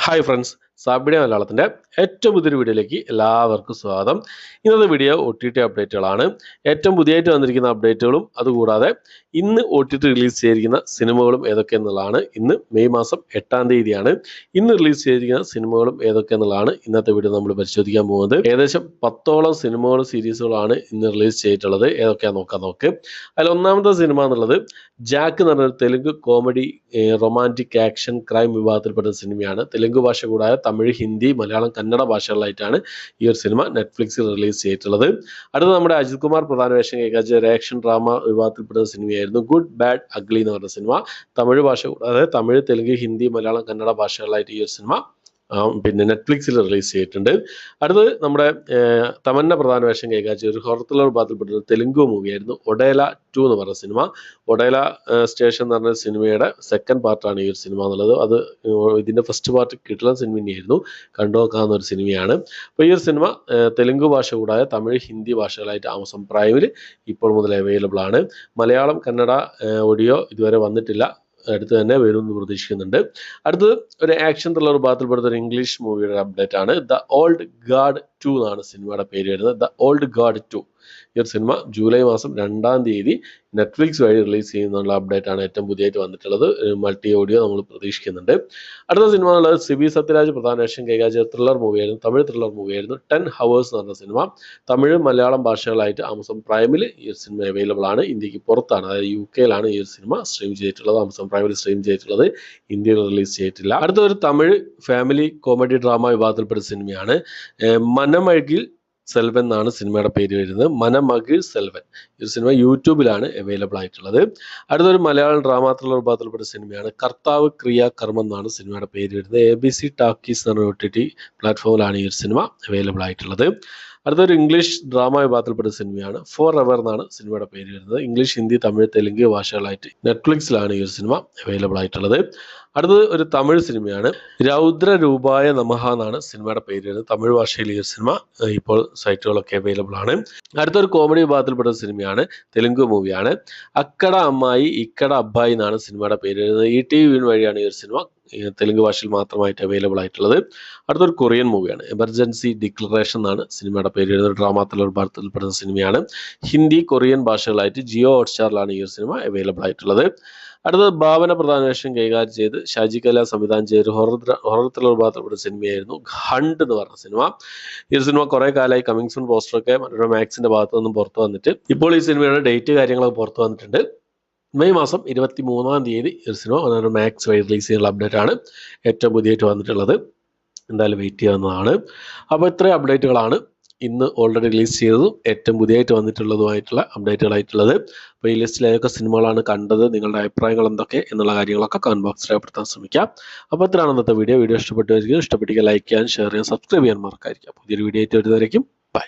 Hi friends, സാബിഡിയ മലയാളത്തിൻ്റെ ഏറ്റവും പുതിയൊരു വീഡിയോയിലേക്ക് എല്ലാവർക്കും സ്വാഗതം. ഇന്നത്തെ വീഡിയോ OTT അപ്ഡേറ്റുകളാണ്. ഏറ്റവും പുതിയതായിട്ട് വന്നിരിക്കുന്ന അപ്ഡേറ്റുകളും അതുകൂടാതെ ഇന്ന് OTT റിലീസ് ചെയ്തിരിക്കുന്ന സിനിമകളും ഏതൊക്കെയെന്നുള്ളതാണ്. ഇന്ന് മെയ് മാസം 8-ാം തീയതിയാണ്. ഇന്ന് റിലീസ് ചെയ്തിരിക്കുന്ന സിനിമകളും ഏതൊക്കെയെന്നുള്ളതാണ് ഇന്നത്തെ വീഡിയോ നമ്മൾ പരിശോധിക്കാൻ പോകുന്നത്. ഏകദേശം 10ഓളം സിനിമകളും സീരീസുകളാണ് ഇന്ന് റിലീസ് ചെയ്തിട്ടുള്ളത്. ഏതൊക്കെയാണെന്ന് നോക്ക്. അതിൽ ഒന്നാമത്തെ സിനിമ എന്നുള്ളത് ജാക്ക് എന്ന് പറഞ്ഞൊരു Telugu comedy romantic action crime വിഭാഗത്തിൽപ്പെട്ട സിനിമയാണ്. തെലുങ്ക് ഭാഷ കൂടാതെ തമിഴ്, ഹിന്ദി, മലയാളം, കന്നഡ ഭാഷകളിലായിട്ടാണ് ഈ ഒരു സിനിമ നെറ്റ്ഫ്ലിക്സിൽ റിലീസ് ചെയ്തിട്ടുള്ളത്. അടുത്ത നമ്മുടെ അജിത് കുമാർ പ്രധാന വേഷം കൈകാര്യം ഒരു ആക്ഷൻ ഡ്രാമ വിഭാഗത്തിൽപ്പെട്ട സിനിമയായിരുന്നു ഗുഡ് ബാഡ് അഗ്ലി എന്ന് പറഞ്ഞ സിനിമ. തമിഴ് ഭാഷ കൂടാതെ തമിഴ്, തെലുങ്ക്, ഹിന്ദി, മലയാളം, കന്നഡ ഭാഷകളിലായിട്ട് ഈ ഒരു സിനിമ പിന്നെ നെറ്റ്ഫ്ലിക്സിൽ റിലീസ് ചെയ്തിട്ടുണ്ട്. അടുത്തത് നമ്മുടെ തമന്ന പ്രധാന വേഷം കൈകാര്യം ഒരു ഹൊറർ ത്രില്ലർ വിഭാഗത്തിൽപ്പെട്ട തെലുങ്ക് മൂവിയായിരുന്നു ഒഡേല 2 എന്ന് പറഞ്ഞ സിനിമ. ഒഡേല സ്റ്റേഷൻ എന്ന് പറഞ്ഞ സിനിമയുടെ സെക്കൻഡ് പാർട്ടാണ് ഈ ഒരു സിനിമ എന്നുള്ളത്. അത് ഇതിൻ്റെ ഫസ്റ്റ് പാർട്ട് കിട്ടുന്ന സിനിമ തന്നെയായിരുന്നു. കണ്ടുനോക്കാവുന്ന ഒരു സിനിമയാണ്. അപ്പോൾ ഈ ഒരു സിനിമ തെലുങ്ക് ഭാഷ കൂടാതെ തമിഴ്, ഹിന്ദി ഭാഷകളായിട്ട് ആമസോൺ പ്രൈമിൽ ഇപ്പോൾ മുതൽ അവൈലബിൾ ആണ്. മലയാളം, കന്നഡ ഓഡിയോ ഇതുവരെ വന്നിട്ടില്ല. അടുത്ത് തന്നെ വരുമെന്ന് പ്രതീക്ഷിക്കുന്നുണ്ട്. അടുത്തത് ഒരു ആക്ഷൻ ത്രില്ലർ വിഭാഗത്തിൽപ്പെടുന്ന ഒരു ഇംഗ്ലീഷ് മൂവിയുടെ അപ്ഡേറ്റ് ആണ്. ദ ഓൾഡ് ഗാർഡ് 2 എന്നാണ് സിനിമയുടെ പേര് വരുന്നത്. ദ ഓൾഡ് ഗാർഡ് 2 ഈ ഒരു സിനിമ ജൂലൈ മാസം 2-ാം തീയതി നെറ്റ്ഫ്ലിക്സ് വഴി റിലീസ് ചെയ്യുന്നുള്ള അപ്ഡേറ്റ് ആണ് ഏറ്റവും പുതിയതായിട്ട് വന്നിട്ടുള്ളത്. മൾട്ടി ഓഡിയോ നമ്മൾ പ്രതീക്ഷിക്കുന്നുണ്ട്. അടുത്ത സിനിമ എന്നുള്ളത് സിബി സത്യരാജ് പ്രധാന വേഷം കൈകാര്യം ത്രില്ലർ മൂവിയായിരുന്നു. തമിഴ് ത്രില്ലർ മൂവിയായിരുന്നു 10 Hours എന്ന് പറഞ്ഞ സിനിമ. തമിഴ്, മലയാളം ഭാഷകളായിട്ട് ആമസോൺ പ്രൈമിൽ ഈ ഒരു സിനിമ അവൈലബിൾ ആണ്. ഇന്ത്യക്ക് പുറത്താണ്, അതായത് UK ഈ ഒരു സിനിമ സ്ട്രീം ചെയ്തിട്ടുള്ളത്. ആമസോൺ പ്രൈമിൽ സ്ട്രീം ചെയ്തിട്ടുള്ളത്, ഇന്ത്യയിൽ റിലീസ് ചെയ്തിട്ടില്ല. അടുത്ത ഒരു തമിഴ് ഫാമിലി കോമഡി ഡ്രാമ വിഭാഗത്തിൽപ്പെട്ട സിനിമയാണ് മനമഴകിൽ സെൽവൻ എന്നാണ് സിനിമയുടെ പേര് വരുന്നത്. മനമകിൽ സെൽവൻ ഈ സിനിമ യൂട്യൂബിലാണ് അവൈലബിൾ ആയിട്ടുള്ളത്. അടുത്തൊരു മലയാളം ഡ്രാമ ത്രില്ലർ വിഭാഗത്തിൽപ്പെട്ട സിനിമയാണ് കർത്താവ് ക്രിയ കർമ്മം എന്നാണ് സിനിമയുടെ പേര് വരുന്നത്. ABC ടാക്കീസ് എന്ന OTT പ്ലാറ്റ്ഫോമിലാണ് ഈ ഒരു സിനിമ അവൈലബിൾ ആയിട്ടുള്ളത്. അടുത്തൊരു ഇംഗ്ലീഷ് ഡ്രാമ വിഭാഗത്തിൽപ്പെട്ട സിനിമയാണ് ഫോർ എവർ എന്നാണ് സിനിമയുടെ പേര് വരുന്നത്. ഇംഗ്ലീഷ്, ഹിന്ദി, തമിഴ്, തെലുങ്ക് ഭാഷകളായിട്ട് നെറ്റ്ഫ്ലിക്സിലാണ് ഈ ഒരു സിനിമ അവൈലബിൾ ആയിട്ടുള്ളത്. അടുത്തത് ഒരു തമിഴ് സിനിമയാണ് രൗദ്രരൂപായ നമഃ എന്നാണ് സിനിമയുടെ പേര് വരുന്നത്. തമിഴ് ഭാഷയിൽ ഈ ഒരു സിനിമ ഇപ്പോൾ സൈറ്റുകളൊക്കെ അവൈലബിൾ ആണ്. അടുത്തൊരു കോമഡി വിഭാഗത്തിൽപ്പെട്ട സിനിമയാണ് തെലുങ്ക് മൂവിയാണ് അക്കട അമ്മായി ഇക്കട അബ്ബായി എന്നാണ് സിനിമയുടെ പേര് വരുന്നത്. ETV വഴിയാണ് ഈ ഒരു സിനിമ തെലുങ്ക് ഭാഷയിൽ മാത്രമായിട്ട് അവൈലബിൾ ആയിട്ടുള്ളത്. അടുത്തൊരു കൊറിയൻ മൂവിയാണ് എമർജൻസി ഡിക്ലറേഷൻ എന്നാണ് സിനിമയുടെ പേര് വരുന്നത്. ഡ്രാമ ത്രില്ലർ വിഭാഗത്തിൽപ്പെടുന്ന സിനിമയാണ്. ഹിന്ദി, കൊറിയൻ ഭാഷകളായിട്ട് ജിയോ ഹോട്ട്സ്റ്റാറിലാണ് ഈ ഒരു സിനിമ അവൈലബിൾ ആയിട്ടുള്ളത്. അടുത്തത് ഭാവന പ്രധാന വേഷം കൈകാര്യം ചെയ്ത് ഷാജി കല സംവിധാനം ചെയ്ത ഹൊറർ ത്രില്ലർ വിഭാഗത്തിൽപ്പെട്ട സിനിമയായിരുന്നു ഹണ്ട് എന്ന് പറഞ്ഞ സിനിമ. ഈ ഒരു സിനിമ കുറെ കാലമായി കമ്മിങ് സൂൺ പോസ്റ്ററൊക്കെ മനോരമ മാക്സിന്റെ ഭാഗത്തു നിന്നും പുറത്തു വന്നിട്ട് ഇപ്പോൾ ഈ സിനിമയുടെ ഡേറ്റ് കാര്യങ്ങളൊക്കെ പുറത്തു വന്നിട്ടുണ്ട്. മെയ് മാസം 23-ാം തീയതി ഈ ഒരു സിനിമ മനോരമ മാക്സ് വഴി റിലീസ് ചെയ്യുന്ന അപ്ഡേറ്റ് ആണ് ഏറ്റവും പുതിയതായിട്ട് വന്നിട്ടുള്ളത്. എന്തായാലും വെയിറ്റ് ചെയ്യാവുന്നതാണ്. അപ്പോൾ ഇത്രയും അപ്ഡേറ്റുകളാണ് ഇന്ന് ഓൾറെഡി റിലീസ് ചെയ്തതും ഏറ്റവും പുതിയതായിട്ട് വന്നിട്ടുള്ളതുമായിട്ടുള്ള അപ്ഡേറ്റുകളായിട്ടുള്ളത്. അപ്പോൾ ഈ ലിസ്റ്റിൽ ഏതൊക്കെ സിനിമകളാണ് കണ്ടത്, നിങ്ങളുടെ അഭിപ്രായങ്ങൾ എന്തൊക്കെ എന്നുള്ള കാര്യങ്ങളൊക്കെ കമന്റ് ബോക്സിൽ രേഖപ്പെടുത്താൻ ശ്രമിക്കാം. അപ്പോൾ ഇത്രയാണ് ഇന്നത്തെ വീഡിയോ. ഇഷ്ടപ്പെട്ടിരിക്കും, ഇഷ്ടപ്പെട്ടിരിക്കുക ലൈക്ക് ചെയ്യാൻ, ഷെയർ ചെയ്യാൻ, സബ്സ്ക്രൈബ് ചെയ്യാൻ മറക്കാതിരിക്കുക. പുതിയൊരു വീഡിയോ ആയിട്ട് വരുന്നതായിരിക്കും. ബൈ.